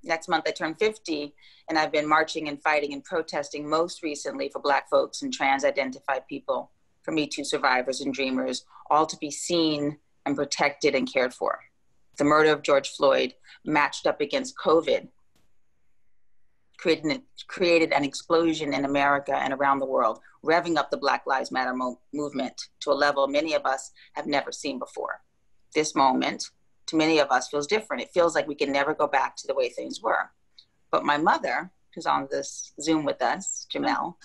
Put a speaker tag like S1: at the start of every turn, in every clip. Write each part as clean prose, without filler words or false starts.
S1: Next month I turn 50, and I've been marching and fighting and protesting most recently for Black folks and trans identified people, for Me Too survivors and dreamers, all to be seen and protected and cared for. The murder of George Floyd matched up against COVID created an explosion in America and around the world, revving up the Black Lives Matter movement to a level many of us have never seen before. This moment, to many of us, feels different. It feels like we can never go back to the way things were. But my mother, who's on this Zoom with us, Jamel,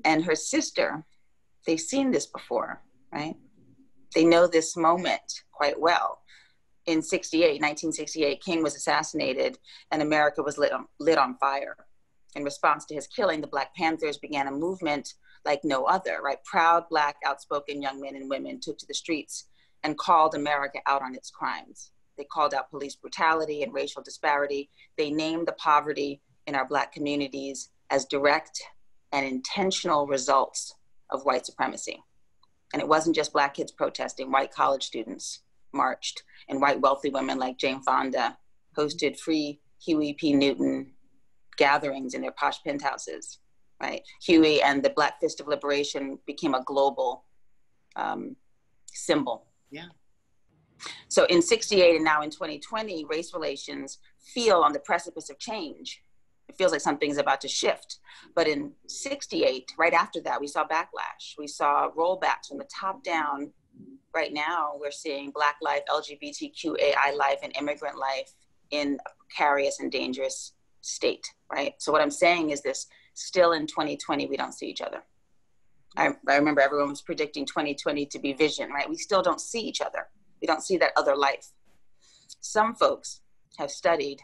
S1: and her sister, they've seen this before, right? They know this moment quite well. In 1968, King was assassinated and America was lit on fire. In response to his killing, the Black Panthers began a movement like no other, right? Proud, Black, outspoken young men and women took to the streets and called America out on its crimes. They called out police brutality and racial disparity. They named the poverty in our Black communities as direct and intentional results of white supremacy. And it wasn't just Black kids protesting, white college students marched, and white wealthy women like Jane Fonda hosted free Huey P. Newton gatherings in their posh penthouses, right? Huey and the Black Fist of Liberation became a global symbol.
S2: Yeah.
S1: So in 68 and now in 2020, race relations feel on the precipice of change. It feels like something's about to shift. But in 68, right after that, we saw backlash. We saw rollbacks from the top down. Right now, we're seeing Black life, LGBTQAI life, and immigrant life in a precarious and dangerous state, right? So what I'm saying is this, still in 2020, we don't see each other. I remember everyone was predicting 2020 to be vision, right? We still don't see each other. We don't see that other life. Some folks have studied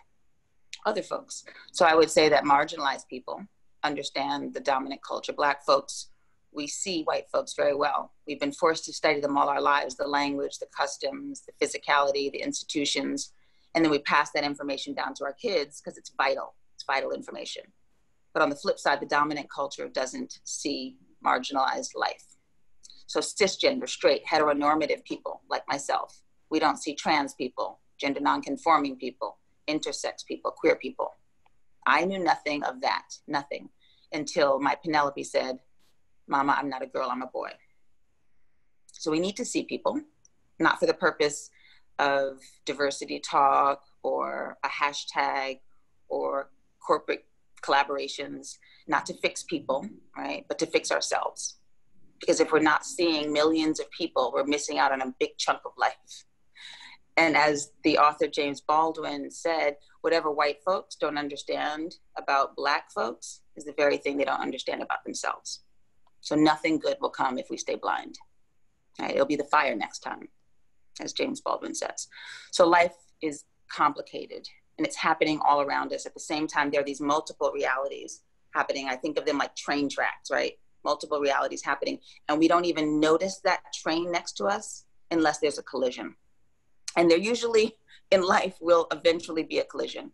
S1: other folks. So I would say that marginalized people understand the dominant culture. Black folks, we see white folks very well. We've been forced to study them all our lives, the language, the customs, the physicality, the institutions, and then we pass that information down to our kids because it's vital information. But on the flip side, the dominant culture doesn't see marginalized life. So cisgender, straight, heteronormative people like myself, we don't see trans people, gender nonconforming people, intersex people, queer people. I knew nothing of that, nothing, until my Penelope said, "Mama, I'm not a girl, I'm a boy." So we need to see people, not for the purpose of diversity talk or a hashtag or corporate collaborations, not to fix people, right? But to fix ourselves. Because if we're not seeing millions of people, we're missing out on a big chunk of life. And as the author James Baldwin said, whatever white folks don't understand about Black folks is the very thing they don't understand about themselves. So nothing good will come if we stay blind. Right? It'll be the fire next time, as James Baldwin says. So life is complicated and it's happening all around us. At the same time, there are these multiple realities happening. I think of them like train tracks, right? Multiple realities happening. And we don't even notice that train next to us unless there's a collision. And there usually in life will eventually be a collision.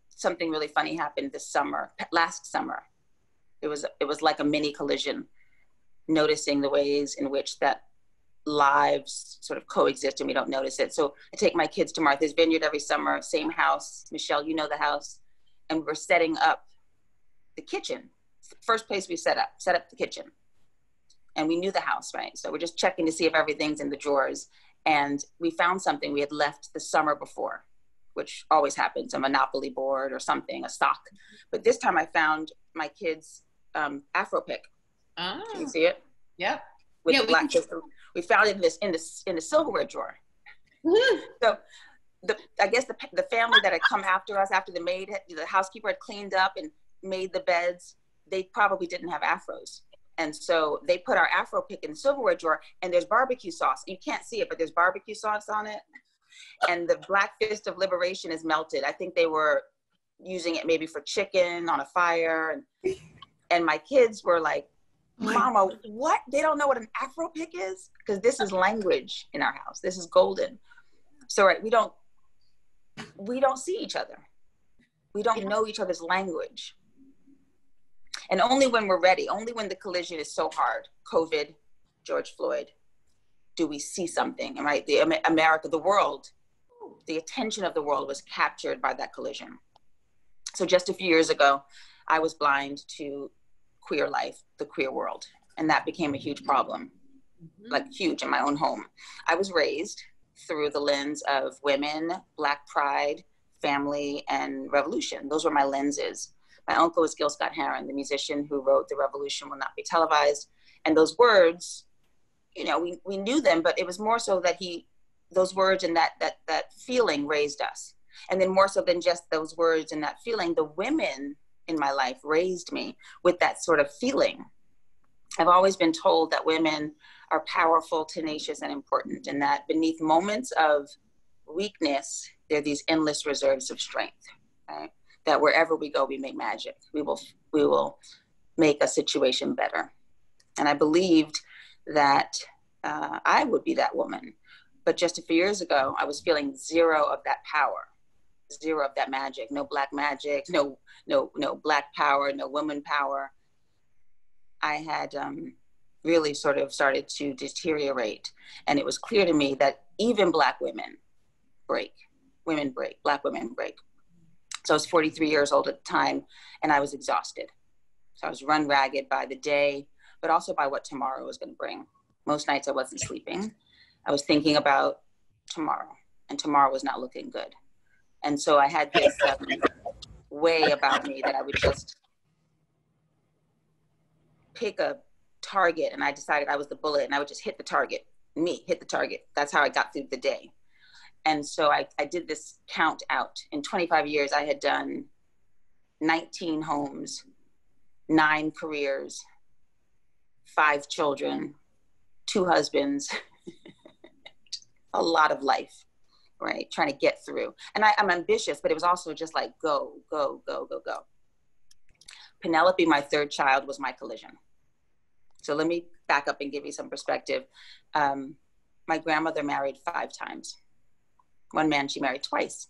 S1: Something really funny happened last summer. It was like a mini collision, noticing the ways in which that lives sort of coexist and we don't notice it. So I take my kids to Martha's Vineyard every summer, same house. Michelle, you know the house. And we're setting up the kitchen. It's the first place we set up the kitchen. And we knew the house, right? So we're just checking to see if everything's in the drawers. And we found something we had left the summer before, which always happens, a Monopoly board or something, a sock. But this time I found my kids' Afro pick.
S2: Oh.
S1: Can you see it?
S2: Yep.
S1: With the black sister. We found it in the silverware drawer.
S2: Mm-hmm.
S1: So I guess the family that had come after us, after the housekeeper had cleaned up and made the beds, they probably didn't have afros. And so they put our Afro pick in the silverware drawer, and there's barbecue sauce. You can't see it, but there's barbecue sauce on it. And the Black Fist of Liberation is melted. I think they were using it maybe for chicken on a fire. And my kids were like, "Mama, what? They don't know what an Afro pick is?" Because this is language in our house. This is golden. So right, we don't see each other. We don't know each other's language. And only when we're ready, only when the collision is so hard, COVID, George Floyd, do we see something, right? America, the world the attention of the world was captured by that collision. So just a few years ago, I was blind to queer life, the queer world, and that became a huge problem, like huge in my own home. I was raised through the lens of women, Black pride, family, and revolution. Those were my lenses. My uncle was Gil Scott-Heron, the musician who wrote "The Revolution Will Not Be Televised." And those words, you know, we knew them, but it was more so that those words and that feeling raised us. And then more so than just those words and that feeling, the women in my life raised me with that sort of feeling. I've always been told that women are powerful, tenacious, and important, and that beneath moments of weakness, there are these endless reserves of strength, right? That wherever we go, we make magic. We will make a situation better. And I believed that I would be that woman. But just a few years ago, I was feeling zero of that power, zero of that magic. No Black magic, no Black power, no woman power. I had really sort of started to deteriorate. And it was clear to me that even Black women break. Women break. Black women break. So I was 43 years old at the time, and I was exhausted. So I was run ragged by the day, but also by what tomorrow was going to bring. Most nights I wasn't sleeping. I was thinking about tomorrow, and tomorrow was not looking good. And so I had this way about me that I would just pick a target, and I decided I was the bullet, and I would just hit the target. Hit the target. That's how I got through the day. And so I did this count out. In 25 years, I had done 19 homes, 9 careers, 5 children, 2 husbands, a lot of life, right? Trying to get through. And I'm ambitious, but it was also just like, go, go, go, go, go. Penelope, my 3rd child, was my collision. So let me back up and give you some perspective. My grandmother married 5 times. One man she married twice.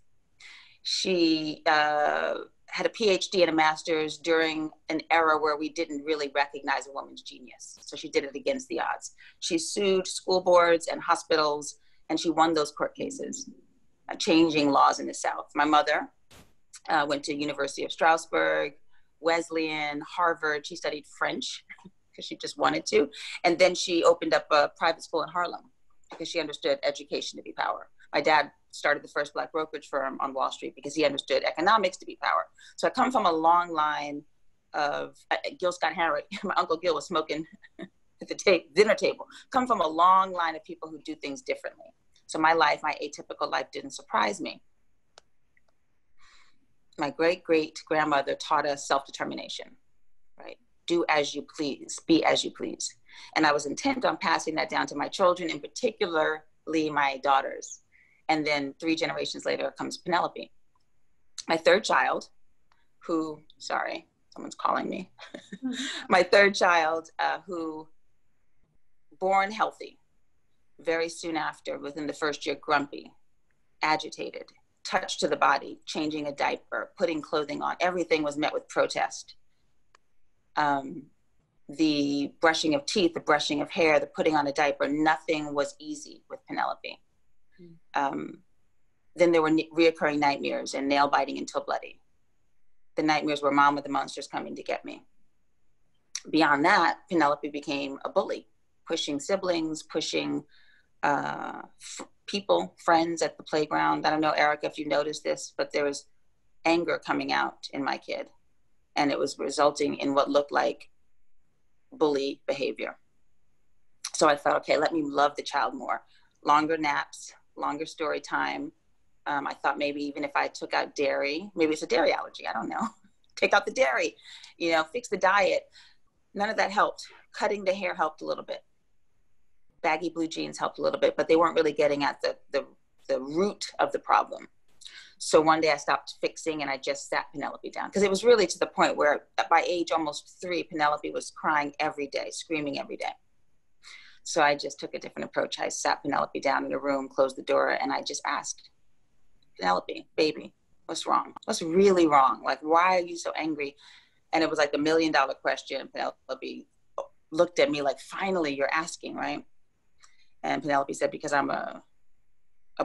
S1: She had a PhD and a master's during an era where we didn't really recognize a woman's genius. So she did it against the odds. She sued school boards and hospitals, and she won those court cases, changing laws in the South. My mother went to University of Strasbourg, Wesleyan, Harvard. She studied French because she just wanted to. And then she opened up a private school in Harlem because she understood education to be power. My dad started the first Black brokerage firm on Wall Street because he understood economics to be power. So I come from a long line of Gil Scott-Heron. My Uncle Gil was smoking at the dinner table. Come from a long line of people who do things differently. So my life, my atypical life, didn't surprise me. My great-great-grandmother taught us self-determination, right? Do as you please, be as you please. And I was intent on passing that down to my children, and particularly my daughters. And then 3 generations later comes Penelope. My 3rd child, who, sorry, someone's calling me. My 3rd child, who born healthy, very soon after, within the 1st year, grumpy, agitated, touch to the body, changing a diaper, putting clothing on, everything was met with protest. The brushing of teeth, the brushing of hair, the putting on a diaper, nothing was easy with Penelope. Then there were reoccurring nightmares and nail biting until bloody. The nightmares were mom with the monsters coming to get me. Beyond that, Penelope became a bully, pushing siblings, pushing people, friends at the playground. I don't know, Erica, if you noticed this, but there was anger coming out in my kid. And it was resulting in what looked like bully behavior. So I thought, okay, let me love the child more. Longer naps, longer story time. I thought maybe even if I took out dairy, maybe it's a dairy allergy, I don't know. Take out the dairy, fix the diet. None of that helped. Cutting the hair helped a little bit. Baggy blue jeans helped a little bit, but they weren't really getting at the root of the problem. So one day I stopped fixing and I just sat Penelope down, because it was really to the point where by age almost 3, Penelope was crying every day, screaming every day. So I just took a different approach. I sat Penelope down in a room, closed the door, and I just asked, Penelope, baby, what's wrong? What's really wrong? Like, why are you so angry? And it was like the $1 million question. Penelope looked at me like, finally, you're asking, right? And Penelope said, because I'm a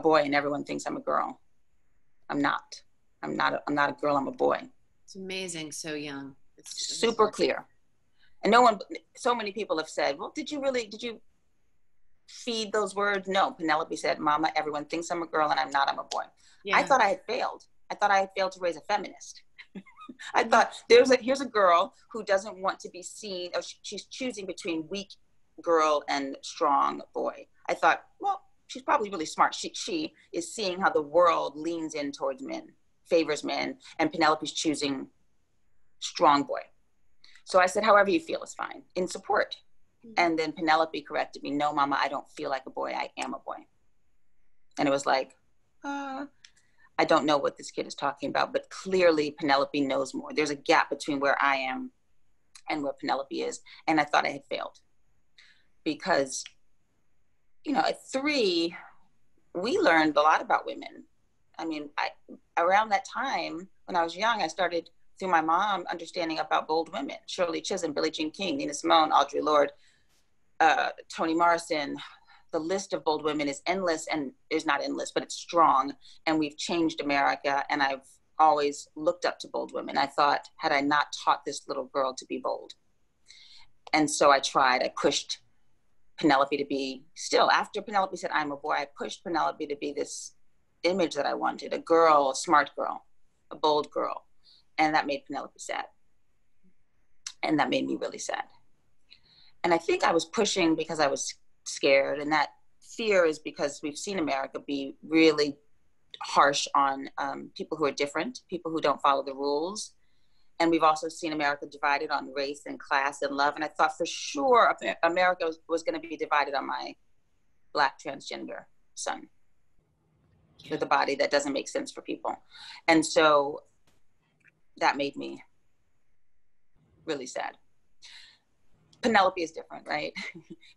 S1: boy and everyone thinks I'm a girl. I'm not. I'm not a girl, I'm a boy.
S2: It's amazing. So young. It's
S1: Super clear. And so many people have said, well, did you feed those words? No. Penelope said, Mama, everyone thinks I'm a girl and I'm not, I'm a boy. Yeah. I thought I had failed. I thought I had failed to raise a feminist. I thought here's a girl who doesn't want to be seen, or she's choosing between weak girl and strong boy. I thought, well, she's probably really smart. She is seeing how the world leans in towards men, favors men, and Penelope's choosing strong boy. So I said, however you feel is fine, in support. Mm-hmm. And then Penelope corrected me, no, Mama, I don't feel like a boy, I am a boy. And it was like, I don't know what this kid is talking about, but clearly Penelope knows more. There's a gap between where I am and where Penelope is. And I thought I had failed. Because, at 3, we learned a lot about women. I mean, around that time, when I was young, I started, through my mom, understanding about bold women. Shirley Chisholm, Billie Jean King, Nina Simone, Audre Lorde, Toni Morrison. The list of bold women is endless, and is not endless, but it's strong. And we've changed America, and I've always looked up to bold women. I thought, had I not taught this little girl to be bold? And so I pushed Penelope to be, still after Penelope said, I'm a boy, I pushed Penelope to be this image that I wanted, a girl, a smart girl, a bold girl. And that made Penelope sad. And that made me really sad. And I think I was pushing because I was scared, and that fear is because we've seen America be really harsh on people who are different, people who don't follow the rules. And we've also seen America divided on race and class and love. And I thought for sure America was going to be divided on my Black transgender son with a body that doesn't make sense for people. And so that made me really sad. Penelope is different, right?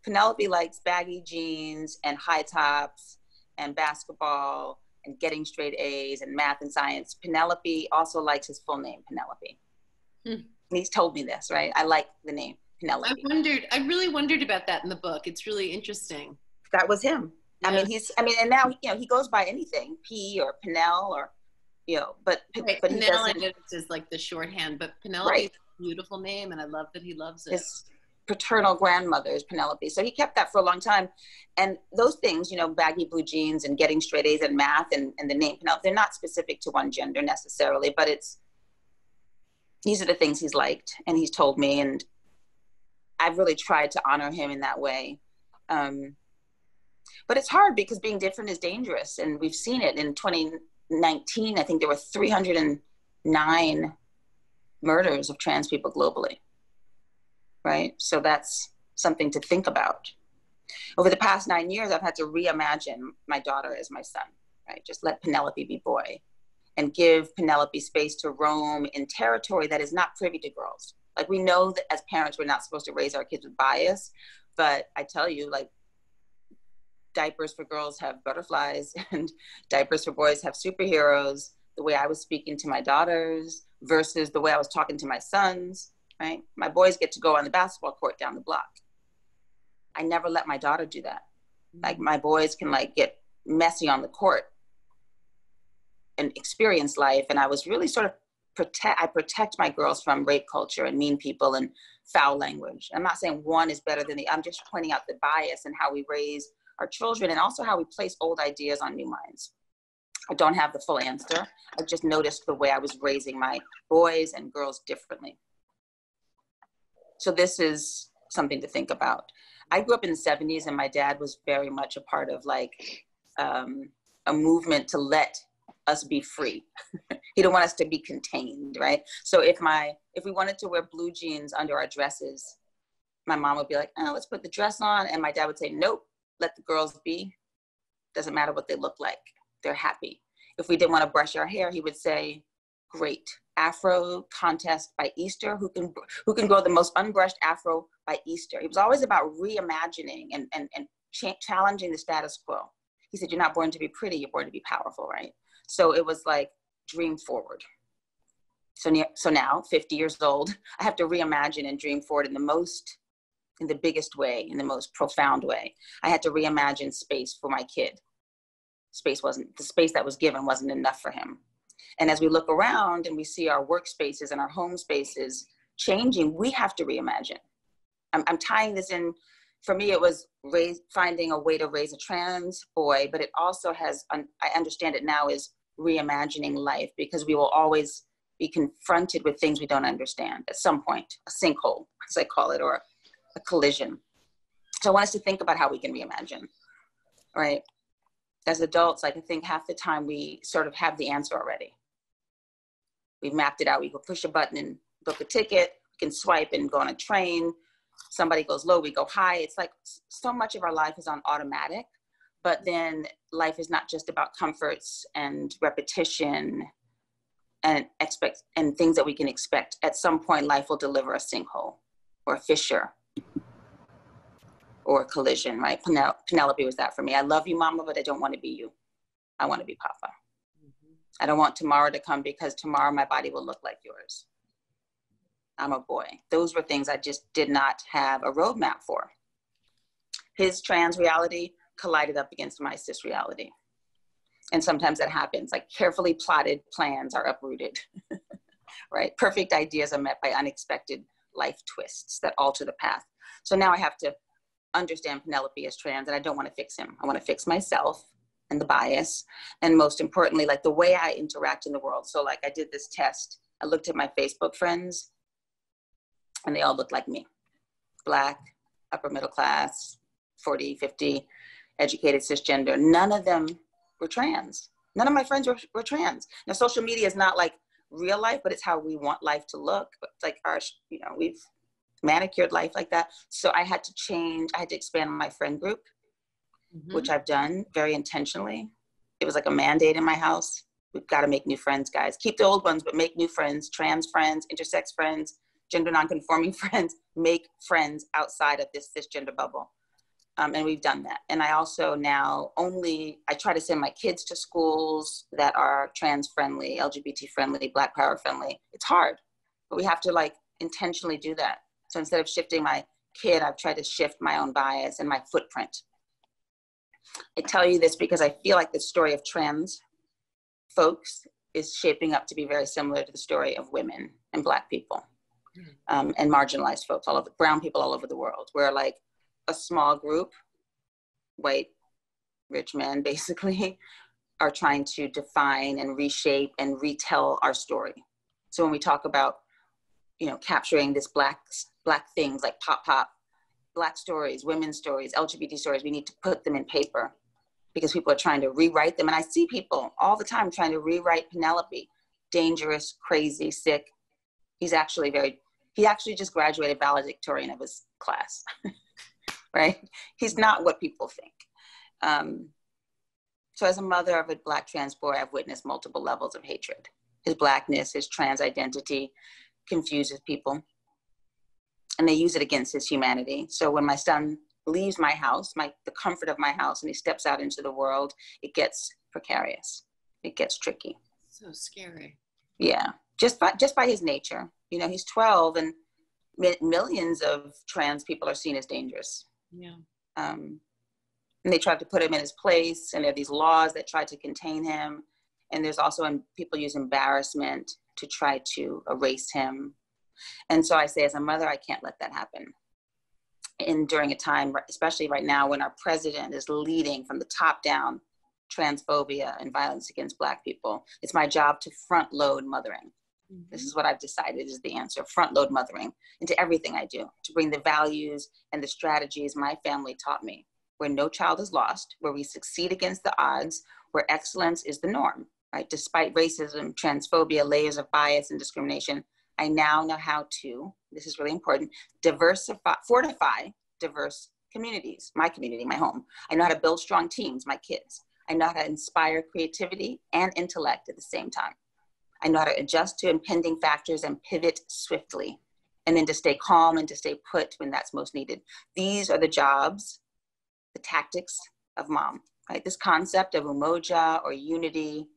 S1: Penelope likes baggy jeans and high tops and basketball and getting straight A's and math and science. Penelope also likes his full name, Penelope. And he's told me this, right? I like the name Penelope.
S2: I really wondered about that in the book. It's really interesting.
S1: That was him. Yeah. And now, he goes by anything, P or Penel or, but
S2: right.
S1: but
S2: Penel,
S1: he doesn't.
S2: Is like the shorthand, but Penelope is a beautiful name, and I love that he loves it.
S1: His paternal grandmother is Penelope. So he kept that for a long time. And those things, baggy blue jeans and getting straight A's and math and the name Penelope, they're not specific to one gender necessarily, but these are the things he's liked and he's told me. And I've really tried to honor him in that way. But it's hard because being different is dangerous. And we've seen it in 2019. I think there were 309 murders of trans people globally. Right? So that's something to think about. Over the past 9 years, I've had to reimagine my daughter as my son, right? Just let Penelope be boy and give Penelope space to roam in territory that is not privy to girls. Like, we know that as parents, we're not supposed to raise our kids with bias, but I tell you, like, diapers for girls have butterflies and diapers for boys have superheroes. The way I was speaking to my daughters versus the way I was talking to my sons. Right? My boys get to go on the basketball court down the block. I never let my daughter do that. Like, my boys can get messy on the court and experience life. And I was really sort of protect my girls from rape culture and mean people and foul language. I'm not saying one is better than the, I'm just pointing out the bias and how we raise our children and also how we place old ideas on new minds. I don't have the full answer. I just noticed the way I was raising my boys and girls differently. So this is something to think about. I grew up in the 70s and my dad was very much a part of a movement to let us be free. He didn't want us to be contained, right? So if we wanted to wear blue jeans under our dresses, my mom would be like, oh, let's put the dress on. And my dad would say, nope, let the girls be. Doesn't matter what they look like. They're happy. If we didn't want to brush our hair, he would say, great. Afro contest by Easter. Who can grow the most unbrushed afro by Easter? It was always about reimagining and challenging the status quo. He said, you're not born to be pretty, you're born to be powerful, right? So it was like dream forward. So now, 50 years old, I have to reimagine and dream forward in the biggest way, in the most profound way. I had to reimagine space for my kid. the space that was given wasn't enough for him. And as we look around and we see our workspaces and our home spaces changing, we have to reimagine. I'm tying this in. For me, it was finding a way to raise a trans boy, but it also has, I understand it now, is reimagining life, because we will always be confronted with things we don't understand at some point, a sinkhole, as I call it, or a collision. So I want us to think about how we can reimagine, right? As adults, like, I think half the time we sort of have the answer already. We've mapped it out. We go push a button and book a ticket. We can swipe and go on a train. Somebody goes low, we go high. It's like so much of our life is on automatic, but then life is not just about comforts and repetition and things that we can expect. At some point, life will deliver a sinkhole or a fissure or a collision, right? Penelope was that for me. I love you, Mama, but I don't want to be you. I want to be Papa. I don't want tomorrow to come, because tomorrow my body will look like yours. I'm a boy. Those were things I just did not have a roadmap for. His trans reality collided up against my cis reality. And sometimes that happens, like carefully plotted plans are uprooted, right? Perfect ideas are met by unexpected life twists that alter the path. So now I have to understand Penelope as trans, and I don't want to fix him. I want to fix myself and the bias. And most importantly, like the way I interact in the world. So like I did this test. I looked at my Facebook friends, and they all looked like me. Black, upper middle class, 40, 50, educated, cisgender. None of them were trans. None of my friends were trans. Now, social media is not like real life, but it's how we want life to look. But like we've manicured life like that. So I had to change. I had to expand my friend group, which I've done very intentionally. It was like a mandate in my house. We've got to make new friends, guys. Keep the old ones, but make new friends, trans friends, intersex friends, gender nonconforming friends. Make friends outside of this cisgender bubble. And we've done that. And I also now I try to send my kids to schools that are trans friendly, LGBT friendly, Black power friendly. It's hard, but we have to like intentionally do that. So instead of shifting my kid, I've tried to shift my own bias and my footprint. I tell you this because I feel like the story of trans folks is shaping up to be very similar to the story of women and Black people, and marginalized folks, brown people all over the world, where like a small group, white, rich men basically, are trying to define and reshape and retell our story. So when we talk about, capturing this black things like pop, Black stories, women's stories, LGBT stories, we need to put them in paper, because people are trying to rewrite them. And I see people all the time trying to rewrite Penelope, dangerous, crazy, sick. He actually just graduated valedictorian of his class. Right? He's not what people think. So as a mother of a Black trans boy, I've witnessed multiple levels of hatred. His Blackness, his trans identity confuses people, and they use it against his humanity. So when my son leaves my house, the comfort of my house, and he steps out into the world, it gets precarious. It gets tricky.
S2: So scary. Yeah.
S1: Just by his nature. He's 12, and millions of trans people are seen as dangerous.
S2: Yeah.
S1: And they tried to put him in his place, and there are these laws that try to contain him. And there's also people use embarrassment to try to erase him. And so I say, as a mother, I can't let that happen. And during a time, especially right now, when our president is leading from the top down transphobia and violence against Black people, it's my job to front load mothering. This is what I've decided is the answer: front load mothering into everything I do, to bring the values and the strategies my family taught me, where no child is lost, where we succeed against the odds, where excellence is the norm, right? Despite racism, transphobia, layers of bias and discrimination, I now know how to, this is really important, fortify diverse communities, my community, my home. I know how to build strong teams, my kids. I know how to inspire creativity and intellect at the same time. I know how to adjust to impending factors and pivot swiftly, and then to stay calm and to stay put when that's most needed. These are the jobs, the tactics of mom, right? This concept of umoja, or unity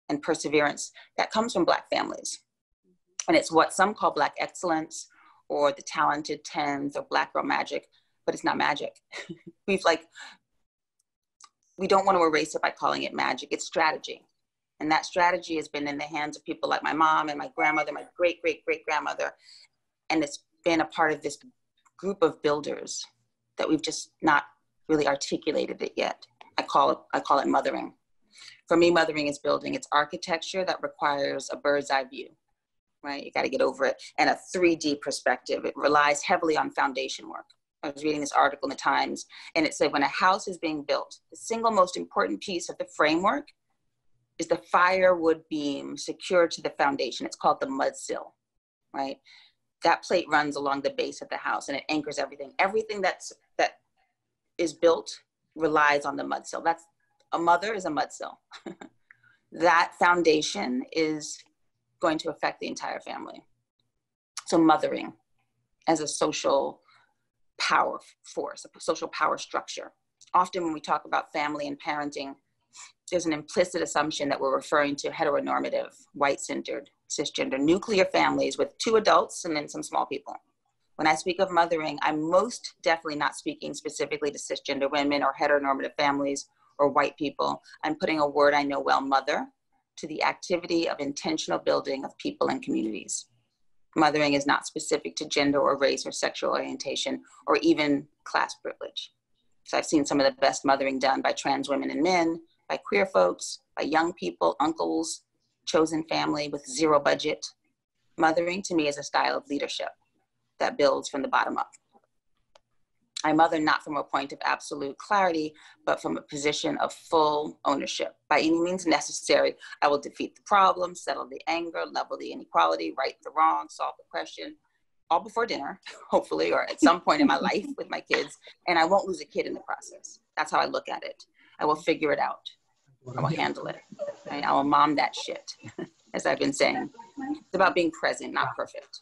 S1: and perseverance, that comes from Black families. And it's what some call Black excellence, or the talented tens, or Black girl magic, but it's not magic. we don't want to erase it by calling it magic. It's strategy. And that strategy has been in the hands of people like my mom and my grandmother, my great-great-great-grandmother. And it's been a part of this group of builders that we've just not really articulated it yet. I call it mothering. For me, mothering is building. It's architecture that requires a bird's eye view, right? You got to get over it. And a 3D perspective. It relies heavily on foundation work. I was reading this article in the Times, and it said when a house is being built, the single most important piece of the framework is the firewood beam secured to the foundation. It's called the mud sill, right? That plate runs along the base of the house and it anchors everything. Everything that is built relies on the mud sill. That's a mother is a mud sill. That foundation is going to affect the entire family. So mothering as a social power force, a social power structure. Often when we talk about family and parenting, there's an implicit assumption that we're referring to heteronormative, white-centered, cisgender, nuclear families with 2 adults and then some small people. When I speak of mothering, I'm most definitely not speaking specifically to cisgender women or heteronormative families or white people. I'm putting a word I know well, mother, to the activity of intentional building of people and communities. Mothering is not specific to gender or race or sexual orientation or even class privilege. So I've seen some of the best mothering done by trans women and men, by queer folks, by young people, uncles, chosen family with 0 budget. Mothering to me is a style of leadership that builds from the bottom up. I mother not from a point of absolute clarity, but from a position of full ownership. By any means necessary, I will defeat the problem, settle the anger, level the inequality, right the wrong, solve the question, all before dinner, hopefully, or at some point in my life with my kids. And I won't lose a kid in the process. That's how I look at it. I will figure it out. I will handle it. Right? I will mom that shit, as I've been saying. It's about being present, not perfect.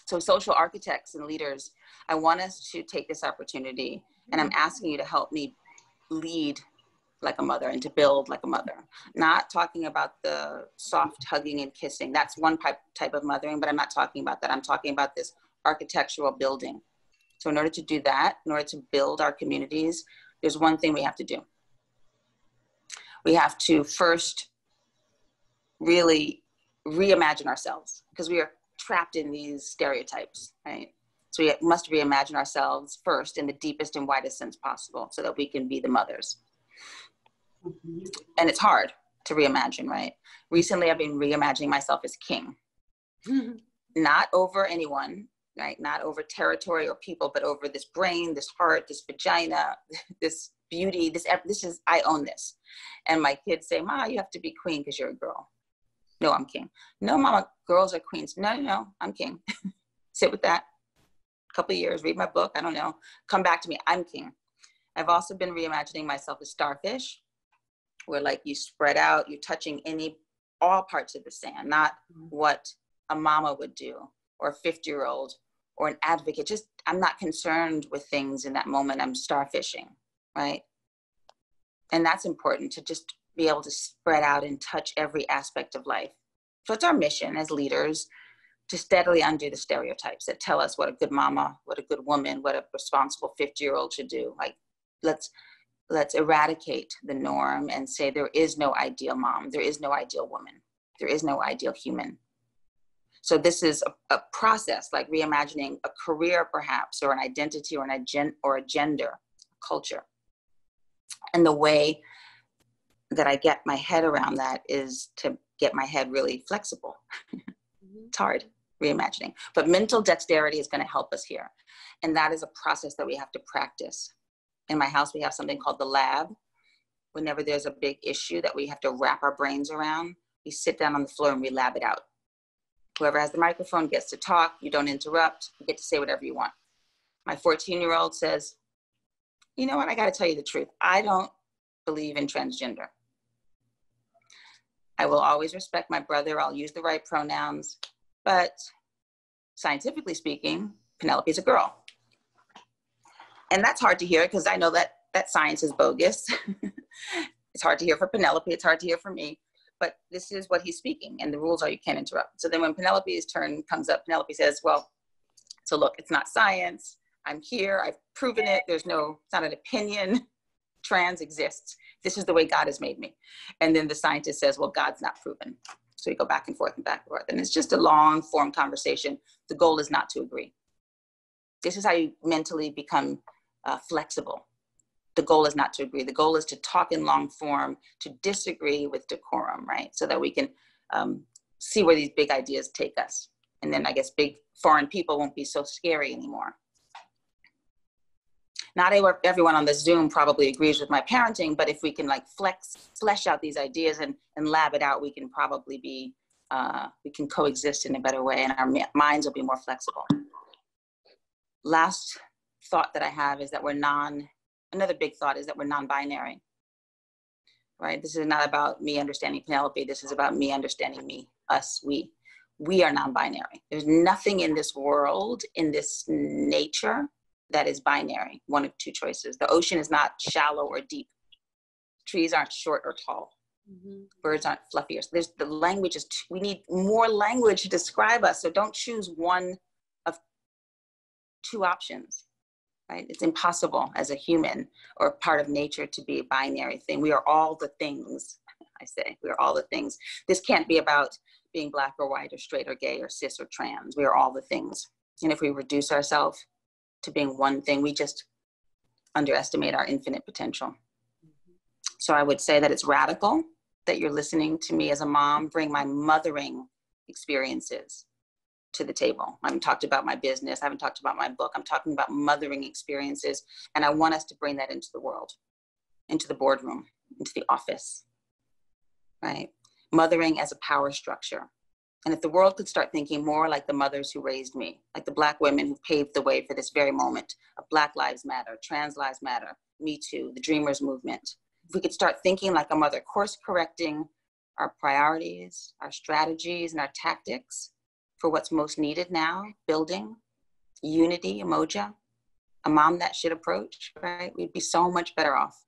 S1: So social architects and leaders, I want us to take this opportunity, and I'm asking you to help me lead like a mother and to build like a mother. Not talking about the soft hugging and kissing. That's one type of mothering, but I'm not talking about that. I'm talking about this architectural building. So in order to do that, in order to build our communities, there's one thing we have to do. We have to first really reimagine ourselves, because we are trapped in these stereotypes, right? So we must reimagine ourselves first in the deepest and widest sense possible so that we can be the mothers. And it's hard to reimagine, right? Recently, I've been reimagining myself as king, not over anyone, right? Not over territory or people, but over this brain, this heart, this vagina, this beauty, this is, I own this. And my kids say, Ma, you have to be queen because you're a girl. No, I'm king. No, mama, girls are queens. No, I'm king. Sit with that. A couple of years, read my book. I don't know. Come back to me. I'm king. I've also been reimagining myself as starfish, where like you spread out, you're touching all parts of the sand, not what a mama would do or a 50-year-old or an advocate. Just, I'm not concerned with things in that moment. I'm starfishing, right? And that's important, to just be able to spread out and touch every aspect of life. So it's our mission as leaders to steadily undo the stereotypes that tell us what a good mama, what a good woman, what a responsible 50-year-old should do. Like, let's eradicate the norm and say there is no ideal mom, there is no ideal woman, there is no ideal human. So this is a process like reimagining a career perhaps, or an identity, or a gender, culture. And the way that I get my head around that is to get my head really flexible. It's hard, reimagining. But mental dexterity is going to help us here. And that is a process that we have to practice. In my house, we have something called the lab. Whenever there's a big issue that we have to wrap our brains around, we sit down on the floor and we lab it out. Whoever has the microphone gets to talk. You don't interrupt. You get to say whatever you want. My 14-year-old says, you know what? I got to tell you the truth. I don't believe in transgender. I will always respect my brother. I'll use the right pronouns. But scientifically speaking, Penelope is a girl. And that's hard to hear because I know that science is bogus. It's hard to hear for Penelope. It's hard to hear for me. But this is what he's speaking. And the rules are you can't interrupt. So then when Penelope's turn comes up, Penelope says, well, so look, it's not science. I'm here. I've proven it. It's not an opinion. trans exists. This is the way God has made me. And then the scientist says, well, God's not proven. So we go back and forth and back and forth. And it's just a long form conversation. The goal is not to agree. This is how you mentally become flexible. The goal is not to agree. The goal is to talk in long form, to disagree with decorum, right? So that we can see where these big ideas take us. And then I guess big foreign people won't be so scary anymore. Not everyone on the Zoom probably agrees with my parenting, but if we can like flesh out these ideas and lab it out, we can probably be, we can coexist in a better way, and our minds will be more flexible. Last thought that I have is that another big thought is that we're non-binary, right? This is not about me understanding Penelope. This is about me understanding me, us, we. We are non-binary. There's nothing in this world, in this nature, that is binary, one of two choices. The ocean is not shallow or deep. Trees aren't short or tall. Mm-hmm. Birds aren't fluffy. The language is, we need more language to describe us. So don't choose one of two options, right? It's impossible as a human or part of nature to be a binary thing. We are all the things, I say. We are all the things. This can't be about being Black or white or straight or gay or cis or trans. We are all the things. And if we reduce ourselves to being one thing, we just underestimate our infinite potential. Mm-hmm. So I would say that it's radical that you're listening to me as a mom bring my mothering experiences to the table. I haven't talked about my business. I haven't talked about my book. I'm talking about mothering experiences. And I want us to bring that into the world, into the boardroom, into the office, right? Mothering as a power structure. And if the world could start thinking more like the mothers who raised me, like the Black women who paved the way for this very moment of Black Lives Matter, Trans Lives Matter, Me Too, the Dreamers Movement, if we could start thinking like a mother, course correcting our priorities, our strategies, and our tactics for what's most needed now, building unity, emoja, a mom that should approach, right? We'd be so much better off.